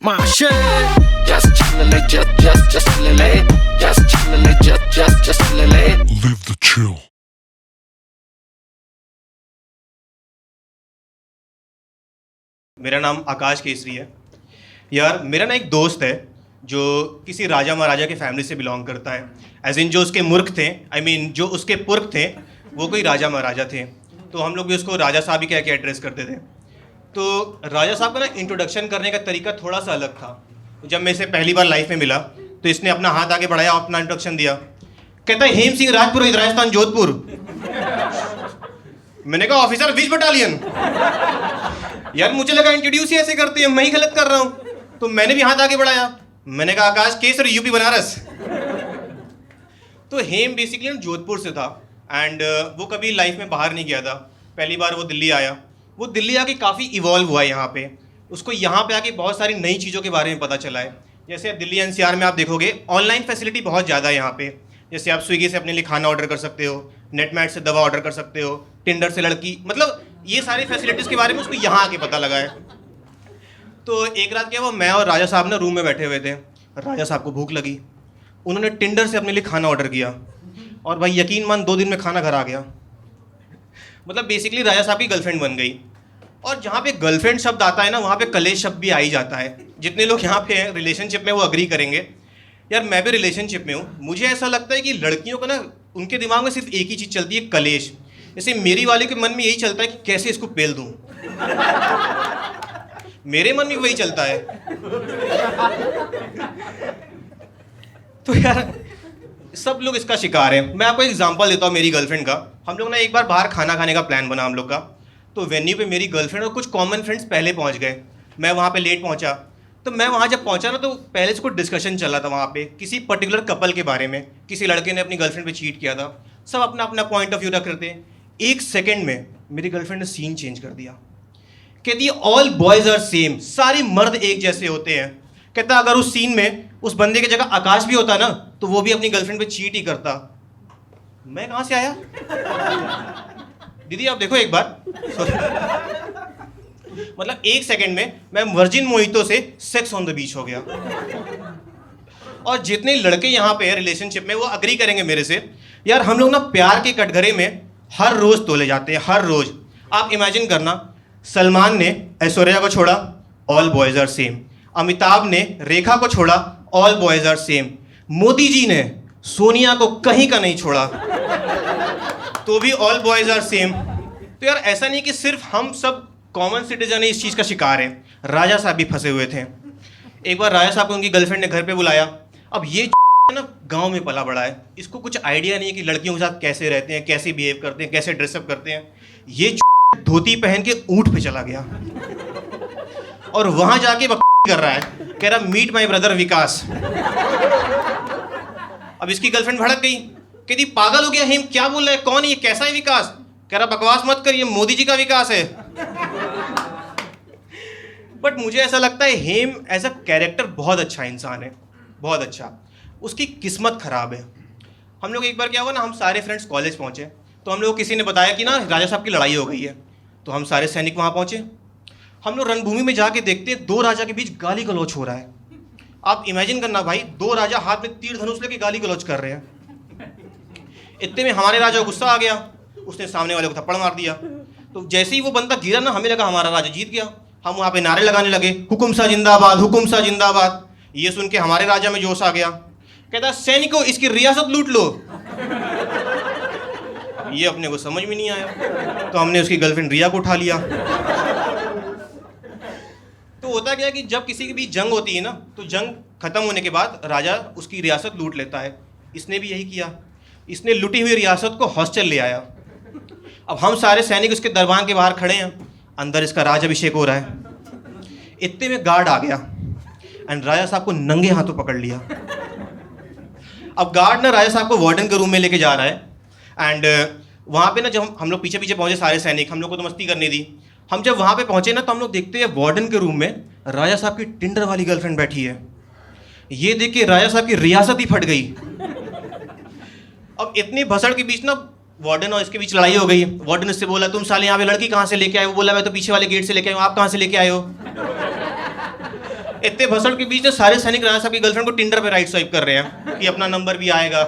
my shit. Just chillin', just chillin', just chillin', just chillin'. Live the chill. मेरा नाम आकाश केसरी है। यार मेरा ना एक दोस्त है जो किसी राजा महाराजा के फैमिली से बिलोंग करता है। एज इन जो उसके मूर्ख थे, जो उसके पुरख थे वो कोई राजा महाराजा थे, तो हम लोग भी उसको राजा साहब ही कह के एड्रेस करते थे। तो राजा साहब का ना इंट्रोडक्शन करने का तरीका थोड़ा सा अलग था। जब मैं इसे पहली बार लाइफ में मिला तो इसने अपना हाथ आगे बढ़ाया, अपना इंट्रोडक्शन दिया। कहता है हेम सिंह राजपुरोहित, राजस्थान जोधपुर। मैंने कहा ऑफिसर विच बटालियन। यार मुझे लगा इंट्रोड्यूस ही ऐसे करते हैं, मैं ही गलत कर रहा हूँ। तो मैंने भी हाथ आगे बढ़ाया, मैंने कहा आकाश केसरी, यूपी बनारस। तो हेम बेसिकली जोधपुर से था एंड वो कभी लाइफ में बाहर नहीं गया था। पहली बार वो दिल्ली आया। वो दिल्ली आके काफ़ी इवॉल्व हुआ है यहाँ पे। उसको यहाँ पे आके बहुत सारी नई चीज़ों के बारे में पता चला है। जैसे दिल्ली एनसीआर में आप देखोगे ऑनलाइन फैसिलिटी बहुत ज़्यादा है यहाँ पे। जैसे आप स्विगी से अपने लिए खाना ऑर्डर कर सकते हो, नेटमैट से दवा ऑर्डर कर सकते हो, टिंडर से लड़की, मतलब ये सारी फैसिलिटीज़ के बारे में उसको यहाँ आके पता लगा है। तो एक रात क्या हुआ, मैं और राजा साहब ना रूम में बैठे हुए थे। राजा साहब को भूख लगी, उन्होंने टिंडर से अपने लिए खाना ऑर्डर किया और भाई यकीन मान 2 दिन में खाना घर आ गया। मतलब बेसिकली राजा साहब की गर्लफ्रेंड बन गई। और जहाँ पे गर्लफ्रेंड शब्द आता है ना, वहाँ पे कलेश शब्द भी आ ही जाता है। जितने लोग यहाँ पे हैं रिलेशनशिप में वो अग्री करेंगे। यार मैं भी रिलेशनशिप में हूँ। मुझे ऐसा लगता है कि लड़कियों को ना उनके दिमाग में सिर्फ एक ही चीज़ चलती है, कलेश। जैसे मेरी वाली के मन में यही चलता है कि कैसे इसको पेल दूँ। मेरे मन में वही चलता है। तो यार सब लोग इसका शिकार हैं। मैं आपको एग्जांपल देता हूँ मेरी गर्लफ्रेंड का। हम लोग ना एक बार बाहर खाना खाने का प्लान बना हम लोग का। तो वेन्यू पे मेरी गर्लफ्रेंड और कुछ कॉमन फ्रेंड्स पहले पहुँच गए। मैं वहाँ पे लेट पहुँचा। तो मैं वहाँ जब पहुँचा ना तो पहले से कुछ डिस्कशन चल रहा था वहाँ पे किसी पर्टिकुलर कपल के बारे में। किसी लड़के ने अपनी गर्लफ्रेंड पे चीट किया था। सब अपना अपना पॉइंट ऑफ व्यू रख रहे थे। 1 सेकेंड में मेरी गर्लफ्रेंड ने सीन चेंज कर दिया। कहती है ऑल बॉयज़ आर सेम, सारे मर्द एक जैसे होते हैं। कहता अगर उस सीन में उस बंदे की जगह आकाश भी होता ना तो वो भी अपनी गर्लफ्रेंड पे चीट ही करता। मैं कहाँ से आया? दीदी आप देखो एक बार। मतलब 1 सेकंड में मैं वर्जिन मोहितो से सेक्स ऑन द बीच हो गया। और जितने लड़के यहाँ पे हैं रिलेशनशिप में वो अग्री करेंगे मेरे से। यार हम लोग ना प्यार के कटघरे में हर रोज तोले जाते हैं, हर रोज। आप इमेजिन करना, सलमान ने ऐश्वर्या को छोड़ा, all boys are same. Amitabh ने रेखा को छोड़ा, all boys are same. Modi ji ने सोनिया को कहीं का नहीं छोड़ा, तो भी ऑल बॉयज आर सेम। तो यार ऐसा नहीं कि सिर्फ हम सब कॉमन सिटीजन इस चीज़ का शिकार है। राजा साहब भी फंसे हुए थे। एक बार राजा साहब को उनकी गर्लफ्रेंड ने घर पे बुलाया। अब ये ना गांव में पला बड़ा है, इसको कुछ आइडिया नहीं है कि लड़कियों के साथ कैसे रहते हैं, कैसे बिहेव करते हैं, कैसे ड्रेसअप करते हैं। ये धोती पहन के ऊंट पे चला गया और वहां जाके कर रहा है, कह रहा मीट माय ब्रदर विकास। अब इसकी गर्लफ्रेंड भड़क गई, कहती पागल हो गया हेम, क्या बोल रहा है, कौन है ये, कैसा है विकास? कह रहा बकवास मत कर, ये मोदी जी का विकास है। बट मुझे ऐसा लगता है हेम एज अ कैरेक्टर बहुत अच्छा इंसान है, बहुत अच्छा। उसकी किस्मत खराब है। हम लोग एक बार क्या हुआ ना, हम सारे फ्रेंड्स कॉलेज पहुंचे तो हम लोग किसी ने बताया कि ना राजा साहब की लड़ाई हो गई है। तो हम सारे सैनिक वहाँ पहुँचे। हम लोग रणभूमि में जाके देखते हैं 2 राजा के बीच गाली गलौच हो रहा है। आप इमेजिन करना भाई, 2 राजा हाथ में तीर धनुष लेके गाली गलौच कर रहे हैं। इतने में हमारे राजा को गुस्सा आ गया, उसने सामने वाले को थप्पड़ मार दिया। तो जैसे ही वो बंदा गिरा ना, हमें लगा हमारा राजा जीत गया। हम वहाँ पे नारे लगाने लगे, हुकुम सा जिंदाबाद, हुकुम सा जिंदाबाद। ये सुन के हमारे राजा में जोश आ गया। कहता सैनिकों इसकी रियासत लूट लो। ये अपने को समझ में नहीं आया तो हमने उसकी गर्लफ्रेंड रिया को उठा लिया। तो होता क्या है कि जब किसी के बीच जंग होती है ना, तो जंग खत्म होने के बाद राजा उसकी रियासत लूट लेता है। इसने भी यही किया, इसने लूटी हुई रियासत को हॉस्टल ले आया। अब हम सारे सैनिक उसके दरबार के बाहर खड़े हैं, अंदर इसका राजाभिषेक हो रहा है। इतने में गार्ड आ गया एंड राजा साहब को नंगे हाथों पकड़ लिया। अब गार्ड ना राजा साहब को वार्डन के रूम में लेके जा रहा है एंड वहाँ पे ना जब हम लोग पीछे पीछे पहुँचे सारे सैनिक, हम लोग को तो मस्ती करने दी। हम जब वहाँ पे पहुँचे ना तो हम लोग देखते हैं वार्डन के रूम में राजा साहब की टिंडर वाली गर्लफ्रेंड बैठी है। ये देख के राजा साहब की रियासत ही फट गई। अब इतनी भसड़ के बीच ना वार्डन और इसके बीच लड़ाई हो गई। वार्डन इससे बोला तुम साले यहाँ पे लड़की कहाँ से लेके आए हो? बोला मैं तो पीछे वाले गेट से लेके आए हूँ, आप कहाँ से लेके आए हो? इतने भसड़ के बीच में सारे सैनिक राणा साहब की गर्लफ्रेंड को टिंडर पे राइट स्वाइप कर रहे हैं कि अपना नंबर भी आएगा।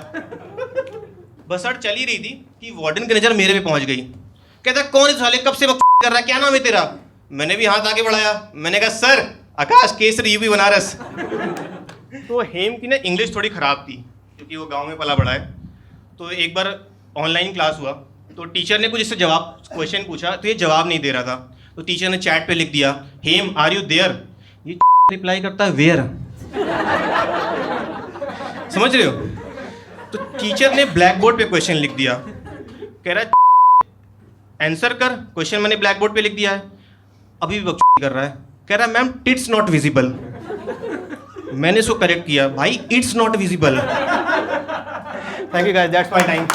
भसड़ चल ही रही थी कि वार्डन की नज़र मेरे पे पहुंच गई। कहता कौन है साले, कब से कर रहा है, क्या नाम है तेरा? मैंने भी हाथ आगे बढ़ाया, मैंने कहा सर आकाश केसरी यूपी बनारस। तो हेम की ना इंग्लिश थोड़ी ख़राब थी क्योंकि वो गांव में पला बड़ा है। तो एक बार ऑनलाइन क्लास हुआ तो टीचर ने कुछ इससे जवाब क्वेश्चन पूछा तो ये जवाब नहीं दे रहा था। तो टीचर ने चैट पे लिख दिया हेम आर यू देयर। ये रिप्लाई करता है वेयर। समझ रहे हो? तो टीचर ने ब्लैक बोर्ड पे क्वेश्चन लिख दिया। कह रहा है आंसर कर। क्वेश्चन मैंने ब्लैक बोर्ड पे लिख दिया है, अभी भी बकचोदी कर रहा है। कह रहा है मैम टिट्स नॉट विजिबल। मैंने इसको करेक्ट किया, भाई it's not visible. Thank you guys, that's my time.